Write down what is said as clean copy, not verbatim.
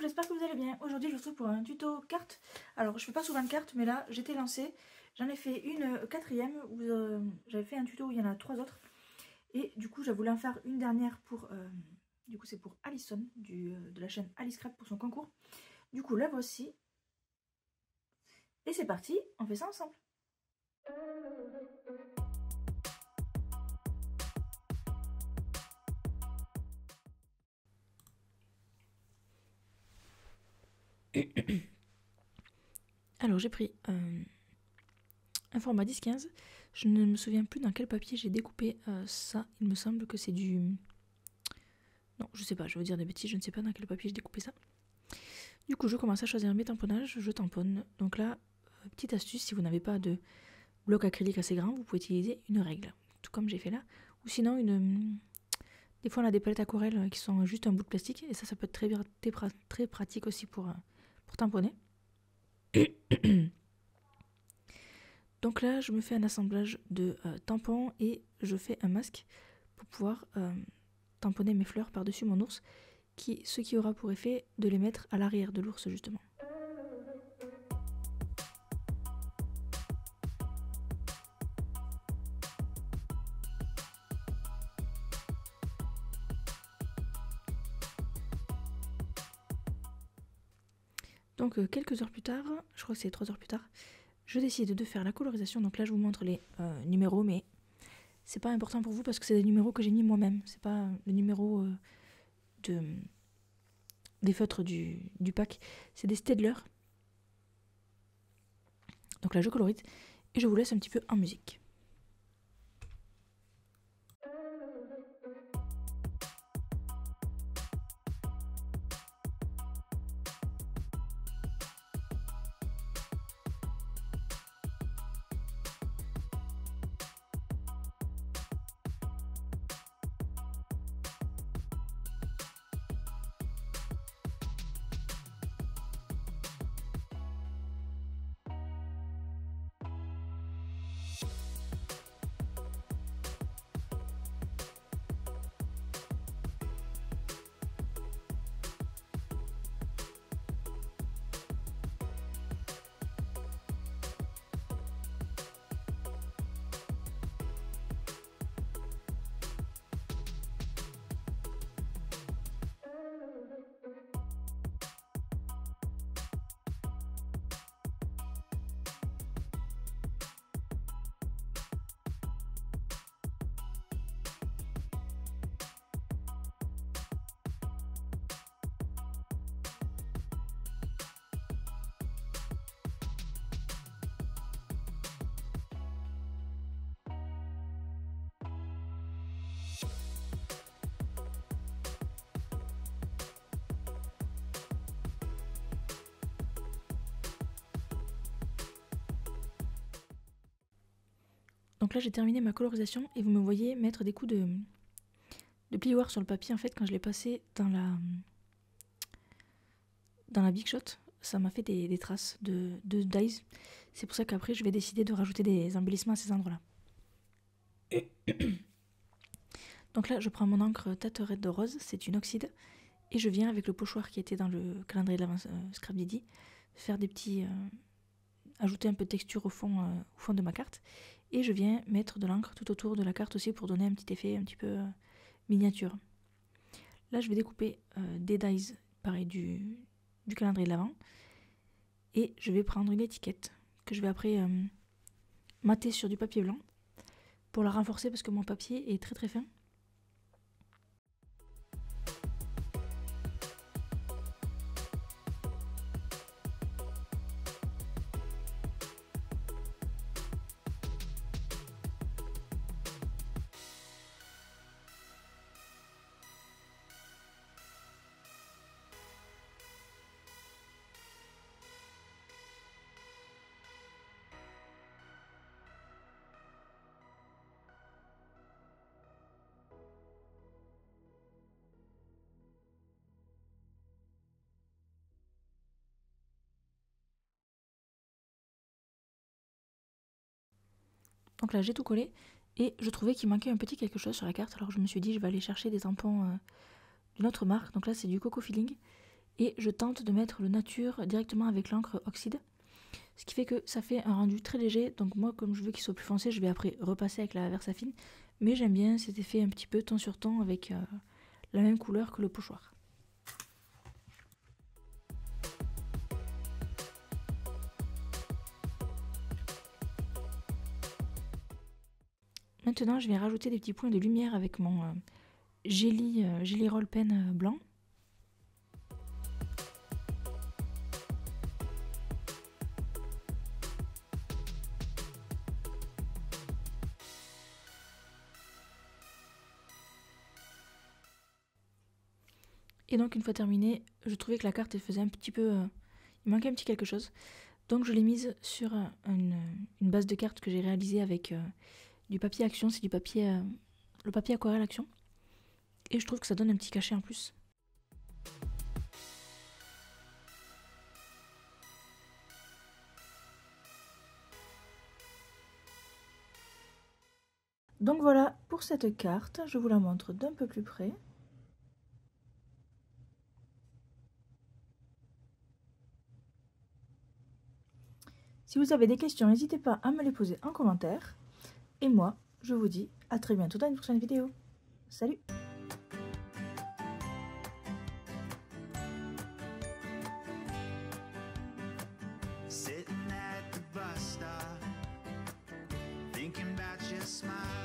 j'espère que vous allez bien. Aujourd'hui je vous retrouve pour un tuto carte. Alors je fais pas souvent de cartes, mais là j'étais lancée. J'en ai fait une quatrième où j'avais fait un tuto où il y en a 3 autres. Et du coup je voulais en faire une dernière pour... du coup c'est pour Alison de la chaîne Alice Crêpe pour son concours. Du coup la voici. Et c'est parti, on fait ça ensemble. Alors j'ai pris un format 10-15. Je ne me souviens plus dans quel papier j'ai découpé ça. Il me semble que c'est du... Non, je sais pas, je veux dire des bêtises, je ne sais pas dans quel papier j'ai découpé ça. Du coup, je commence à choisir mes tamponnages, je tamponne. Donc là, petite astuce, si vous n'avez pas de bloc acrylique assez grand, vous pouvez utiliser une règle, tout comme j'ai fait là. Ou sinon, des fois on a des palettes aquarelles qui sont juste un bout de plastique, et ça peut être très pratique aussi pour tamponner. Donc là, je me fais un assemblage de tampons et je fais un masque pour pouvoir tamponner mes fleurs par-dessus mon ours, ce qui aura pour effet de les mettre à l'arrière de l'ours justement. Donc quelques heures plus tard, je crois que c'est 3 heures plus tard, je décide de faire la colorisation. Donc là je vous montre les numéros, mais c'est pas important pour vous parce que c'est des numéros que j'ai mis moi-même. C'est pas le numéro des feutres du pack, c'est des Staedtler. Donc là je colorise et je vous laisse un petit peu en musique. Donc là j'ai terminé ma colorisation et vous me voyez mettre des coups de plioir sur le papier en fait quand je l'ai passé dans la Big Shot. Ça m'a fait des traces de dyes. C'est pour ça qu'après je vais décider de rajouter des embellissements à ces endroits là. Donc là je prends mon encre Taterette de rose, c'est une oxyde, et je viens avec le pochoir qui était dans le calendrier de l'avant Scrap Didi faire des petits... ajouter un peu de texture au fond de ma carte, et je viens mettre de l'encre tout autour de la carte aussi pour donner un petit effet un petit peu miniature. Là je vais découper des dies pareil du calendrier de l'avant, et je vais prendre une étiquette que je vais après mater sur du papier blanc pour la renforcer parce que mon papier est très très fin. Donc là j'ai tout collé et je trouvais qu'il manquait un petit quelque chose sur la carte, alors je me suis dit je vais aller chercher des tampons d'une autre marque. Donc là c'est du Coco Feeling et je tente de mettre le nature directement avec l'encre oxyde. Ce qui fait que ça fait un rendu très léger, donc moi comme je veux qu'il soit plus foncé, je vais après repasser avec la Versafine. Mais j'aime bien cet effet un petit peu ton sur ton avec la même couleur que le pochoir. Maintenant, je vais rajouter des petits points de lumière avec mon Gelly Roll Pen blanc. Et donc, une fois terminée, je trouvais que la carte elle faisait un petit peu... il manquait un petit quelque chose. Donc, je l'ai mise sur une base de carte que j'ai réalisée avec du papier Action. C'est du papier... le papier aquarelle Action. Et je trouve que ça donne un petit cachet en plus. Donc voilà pour cette carte, je vous la montre d'un peu plus près. Si vous avez des questions, n'hésitez pas à me les poser en commentaire. Et moi, je vous dis à très bientôt dans une prochaine vidéo. Salut! Sitting at the bus stop, thinking about your smile.